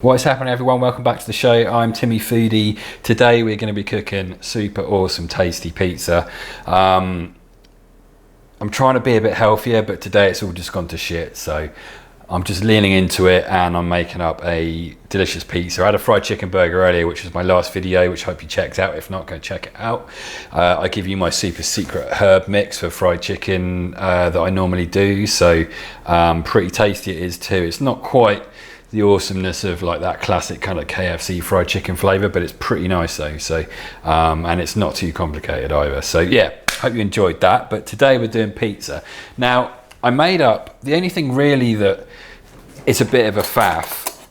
What is happening, everyone? Welcome back to the show. I'm Timmy Foodie. Today we're going to be cooking super awesome tasty pizza. I'm trying to be a bit healthier, but today it's all just gone to shit, so I'm just leaning into it and I'm making up a delicious pizza. I had a fried chicken burger earlier, which was my last video, which I hope you checked out. If not, go check it out. I give you my super secret herb mix for fried chicken that I normally do, so pretty tasty it is too. It's not quite the awesomeness of like that classic kind of KFC fried chicken flavor, but it's pretty nice though. So and it's not too complicated either. So yeah, hope you enjoyed that. But today we're doing pizza. Now I made up, the only thing really that is a bit of a faff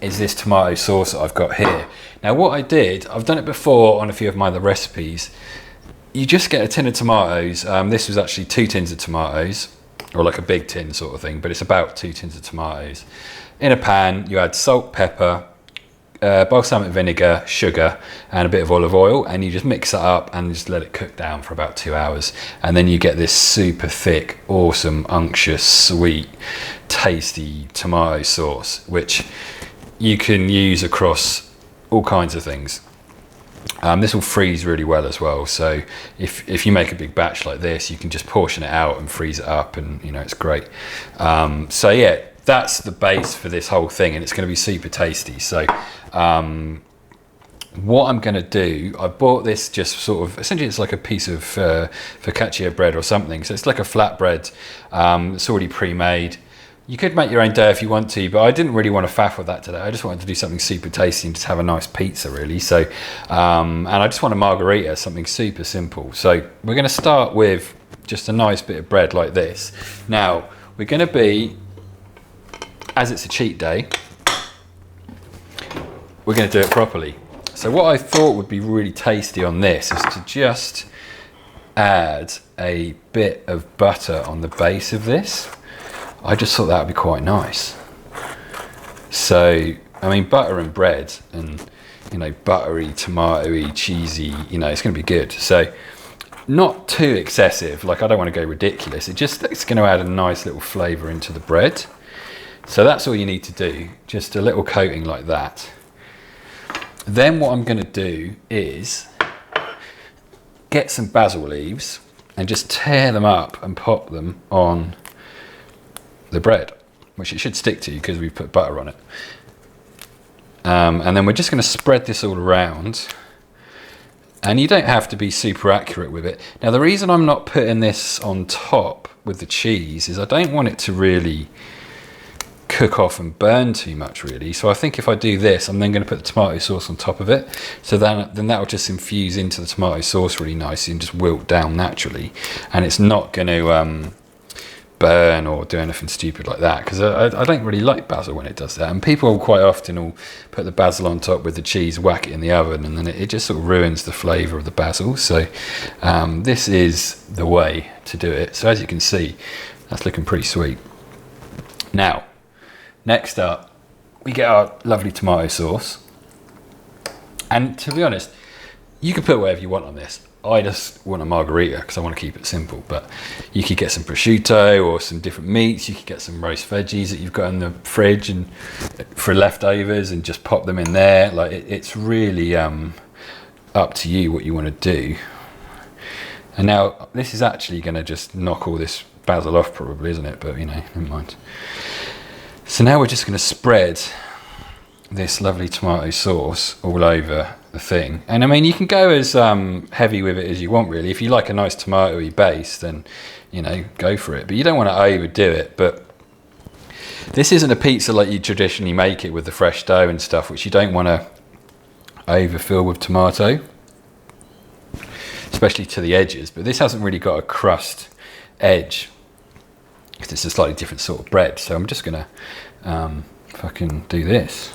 is this tomato sauce that I've got here. Now what I did, I've done it before on a few of my other recipes. You just get a tin of tomatoes. This was actually 2 tins of tomatoes, or like a big tin sort of thing, but it's about 2 tins of tomatoes. In a pan, you add salt, pepper, balsamic vinegar, sugar, and a bit of olive oil, and you just mix that up and just let it cook down for about 2 hours. And then you get this super thick, awesome, unctuous, sweet, tasty tomato sauce, which you can use across all kinds of things. This will freeze really well as well, so if you make a big batch like this, you can just portion it out and freeze it up, and you know, it's great. So yeah, that's the base for this whole thing, and it's going to be super tasty. So what I'm going to do, I bought this just sort of, essentially it's like a piece of focaccia bread or something, so it's like a flatbread. It's already pre-made. You could make your own dough if you want to, but I didn't really want to faff with that today. I just wanted to do something super tasty and just have a nice pizza, really. So, and I just want a margherita, something super simple. So we're going to start with just a nice bit of bread like this. Now, we're going to be, as it's a cheat day, we're going to do it properly. So what I thought would be really tasty on this is to just add a bit of butter on the base of this. I just thought that would be quite nice. So, I mean, butter and bread and, you know, buttery, tomatoey, cheesy, you know, it's going to be good. So, not too excessive, like I don't want to go ridiculous. It's going to add a nice little flavour into the bread. So that's all you need to do, just a little coating like that. Then what I'm going to do is get some basil leaves and just tear them up and pop them on the bread, which it should stick to because we've put butter on it. And then we're just going to spread this all around, and you don't have to be super accurate with it. Now the reason I'm not putting this on top with the cheese is I don't want it to really cook off and burn too much really. So I think if I do this, I'm then going to put the tomato sauce on top of it, so then that will just infuse into the tomato sauce really nicely and just wilt down naturally, and it's not going to burn or do anything stupid like that, because I don't really like basil when it does that, and people quite often will put the basil on top with the cheese, whack it in the oven, and then it just sort of ruins the flavour of the basil. So this is the way to do it. So as you can see, that's looking pretty sweet. Now next up, we get our lovely tomato sauce, and to be honest, you can put whatever you want on this. I just want a margherita because I want to keep it simple, but you could get some prosciutto or some different meats. You could get some roast veggies that you've got in the fridge and for leftovers and just pop them in there. Like it's really up to you what you want to do. And now this is actually going to just knock all this basil off probably, isn't it? But you know, never mind. So now we're just going to spread this lovely tomato sauce all over the thing, and I mean, you can go as heavy with it as you want really. If you like a nice tomatoey base, then you know, go for it, but you don't want to overdo it. But this isn't a pizza like you traditionally make it with the fresh dough and stuff, which you don't want to overfill with tomato, especially to the edges. But this hasn't really got a crust edge because it's a slightly different sort of bread. So I'm just gonna fucking do this.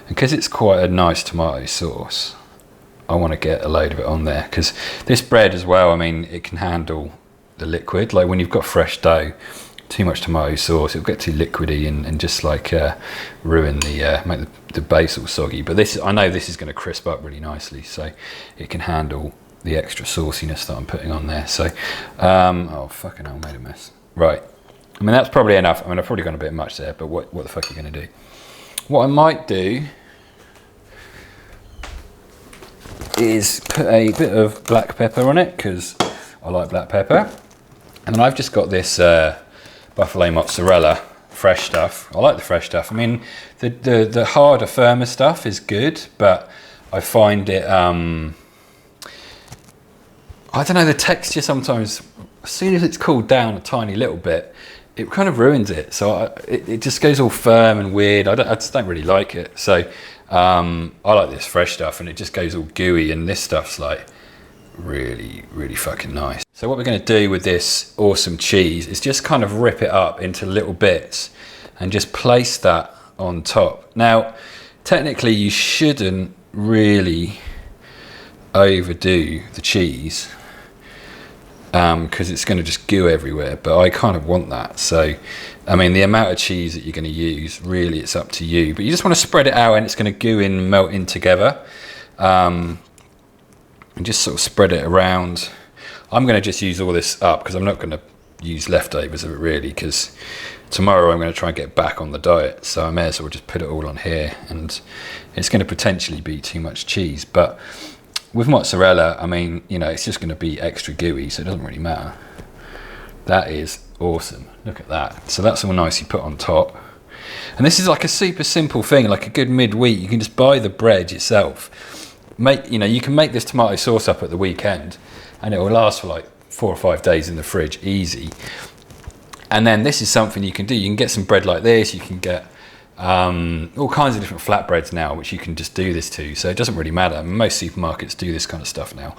Because it's quite a nice tomato sauce, I want to get a load of it on there, because this bread as well, I mean, it can handle the liquid. Like when you've got fresh dough, too much tomato sauce, it'll get too liquidy and just like ruin the, make the base all soggy. But this, I know this is going to crisp up really nicely, so it can handle the extra sauciness that I'm putting on there. So, oh fucking hell, I made a mess. Right, I mean, that's probably enough. I mean, I've probably gone a bit much there, but what the fuck are you going to do? What I might do is put a bit of black pepper on it, because I like black pepper. And then I've just got this buffalo mozzarella, fresh stuff. I like the fresh stuff. I mean, the harder, firmer stuff is good, but I find it, I don't know, the texture sometimes, as soon as it's cooled down a tiny little bit, it kind of ruins it. So it just goes all firm and weird. I just don't really like it. So I like this fresh stuff, and it just goes all gooey, and this stuff's like really, really fucking nice. So what we're going to do with this awesome cheese is just kind of rip it up into little bits and just place that on top. Now, technically you shouldn't really overdo the cheese, because it's going to just goo everywhere, but I kind of want that. So I mean, the amount of cheese that you're going to use, really, it's up to you, but you just want to spread it out, and it's going to goo in, melt in together, and just sort of spread it around. I'm going to just use all this up, because I'm not going to use leftovers of it really, because tomorrow I'm going to try and get back on the diet, so I may as well just put it all on here, and it's going to potentially be too much cheese. But with mozzarella, I mean, you know, it's just going to be extra gooey, so it doesn't really matter. That is awesome. Look at that. So that's all nicely put on top. And this is like a super simple thing, like a good midweek. You can just buy the bread yourself. You can make this tomato sauce up at the weekend, and it will last for like 4 or 5 days in the fridge, easy. And then this is something you can do. You can get some bread like this. You can get all kinds of different flatbreads now, which you can just do this to. So it doesn't really matter. Most supermarkets do this kind of stuff now.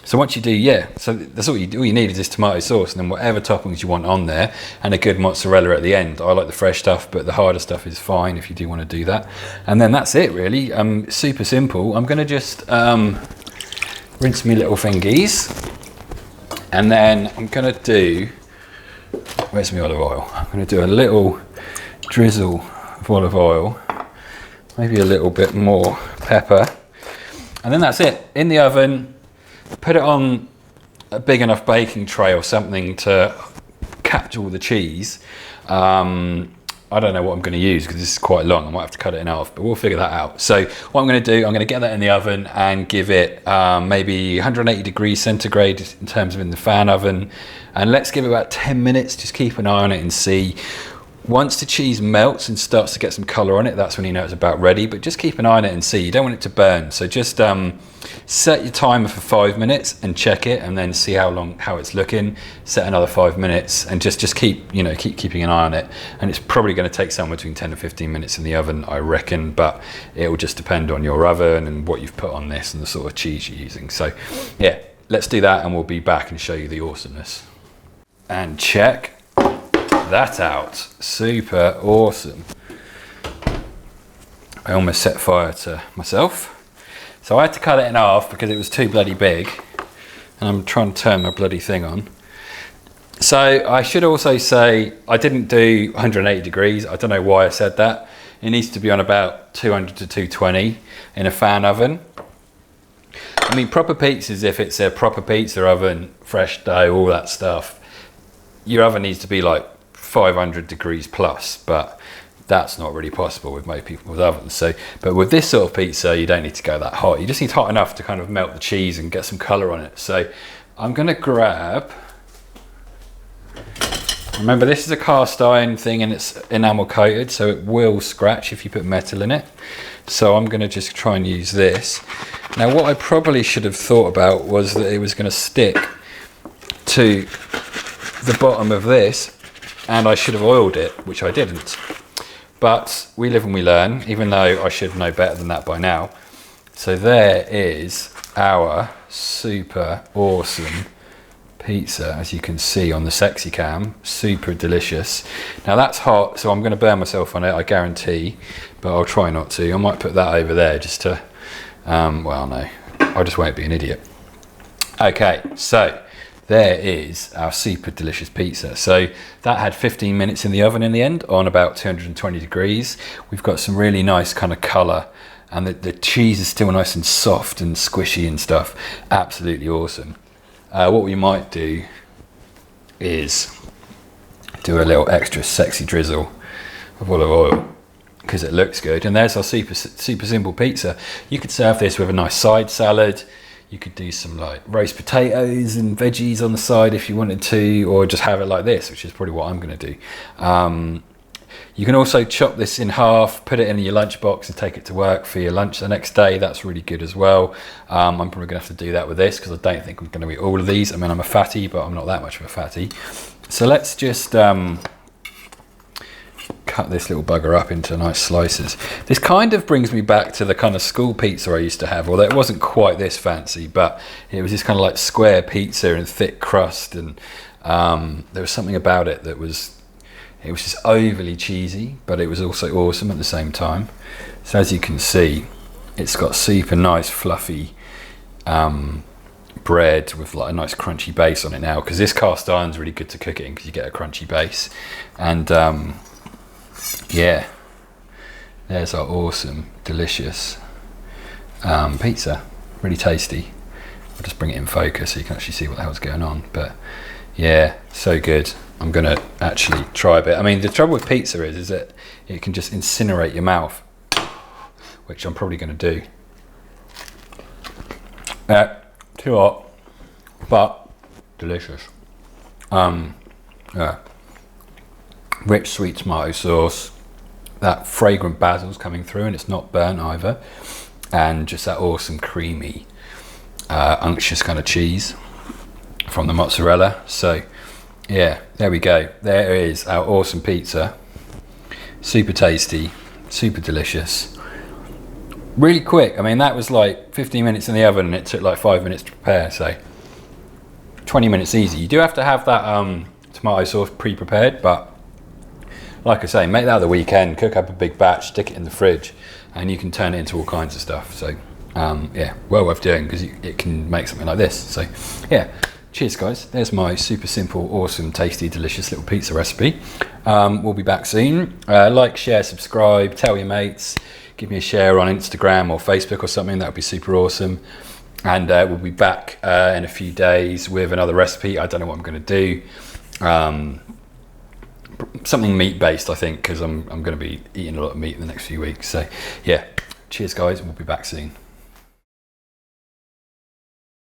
So once you do, so that's all you need is this tomato sauce, and then whatever toppings you want on there, and a good mozzarella at the end. I like the fresh stuff, but the harder stuff is fine if you do want to do that. And then that's it really. Super simple. I'm going to just rinse me little fingies, and then I'm going to do, where's my olive oil? I'm going to do a little drizzle of olive oil, maybe a little bit more pepper, and then that's it. In the oven, put it on a big enough baking tray or something to catch all the cheese. I don't know what I'm going to use, because this is quite long. I might have to cut it in half, but we'll figure that out. So what I'm going to do, I'm going to get that in the oven and give it maybe 180 degrees centigrade in terms of in the fan oven, and let's give it about 10 minutes. Just keep an eye on it and see. Once the cheese melts and starts to get some colour on it, that's when you know it's about ready, but just keep an eye on it and see. You don't want it to burn, so just set your timer for 5 minutes and check it, and then see how it's looking. Set another 5 minutes, and just keep keeping an eye on it. And it's probably going to take somewhere between 10 and 15 minutes in the oven, I reckon, but it will just depend on your oven and what you've put on this and the sort of cheese you're using. So yeah, let's do that, and we'll be back and show you the awesomeness. And check that out. Super awesome. I almost set fire to myself. So I had to cut it in half because it was too bloody big, and I'm trying to turn my bloody thing on. So I should also say I didn't do 180 degrees. I don't know why I said that. It needs to be on about 200 to 220 in a fan oven. I mean, proper pizzas, if it's a proper pizza oven, fresh dough, all that stuff, your oven needs to be like 500 degrees plus, but that's not really possible with most people with ovens. So, but with this sort of pizza, you don't need to go that hot. You just need hot enough to kind of melt the cheese and get some colour on it. So I'm going to grab, remember this is a cast iron thing and it's enamel coated, so it will scratch if you put metal in it. So I'm going to just try and use this. Now what I probably should have thought about was that it was going to stick to the bottom of this, and I should have oiled it, which I didn't. But we live and we learn, even though I should know better than that by now. So there is our super awesome pizza, as you can see on the sexy cam. Super delicious. Now that's hot, so I'm going to burn myself on it, I guarantee, but I'll try not to. I might put that over there just to, well, no, I just won't be an idiot. Okay, so there is our super delicious pizza. So that had 15 minutes in the oven in the end on about 220 degrees. We've got some really nice kind of colour, and the cheese is still nice and soft and squishy and stuff. Absolutely awesome. What we might do is do a little extra sexy drizzle of olive oil because it looks good. And there's our super simple pizza. You could serve this with a nice side salad. You could do some like roast potatoes and veggies on the side if you wanted to, or just have it like this, which is probably what I'm going to do. You can also chop this in half, put it in your lunchbox and take it to work for your lunch the next day. That's really good as well. I'm probably going to have to do that with this because I don't think I'm going to eat all of these. I mean, I'm a fatty, but I'm not that much of a fatty. So let's just cut this little bugger up into nice slices. This kind of brings me back to the kind of school pizza I used to have, although it wasn't quite this fancy, but it was this kind of like square pizza and thick crust, and there was something about it that was, it was just overly cheesy, but it was also awesome at the same time. So as you can see, it's got super nice fluffy bread with like a nice crunchy base on it now, because this cast iron's really good to cook it in because you get a crunchy base. And yeah, there's our awesome, delicious pizza. Really tasty. I'll just bring it in focus so you can actually see what the hell's going on. But yeah, so good. I'm gonna actually try a bit. I mean, the trouble with pizza is that it can just incinerate your mouth, which I'm probably gonna do. Too hot, but delicious. Yeah. Rich sweet tomato sauce, that fragrant basil's coming through and it's not burnt either, and just that awesome creamy unctuous kind of cheese from the mozzarella. So yeah, there we go. There is our awesome pizza. Super tasty, super delicious, really quick. I mean, that was like 15 minutes in the oven and it took like 5 minutes to prepare, so 20 minutes easy. You do have to have that tomato sauce pre-prepared, but like I say, make that the weekend, cook up a big batch, stick it in the fridge, and you can turn it into all kinds of stuff. So yeah, well worth doing because it can make something like this. So yeah, cheers guys. There's my super simple, awesome, tasty, delicious little pizza recipe. We'll be back soon. Like, share, subscribe, tell your mates, give me a share on Instagram or Facebook or something. That would be super awesome. And we'll be back in a few days with another recipe. I don't know what I'm going to do. Something meat based, I think, because I'm going to be eating a lot of meat in the next few weeks. So yeah, cheers guys, and we'll be back soon.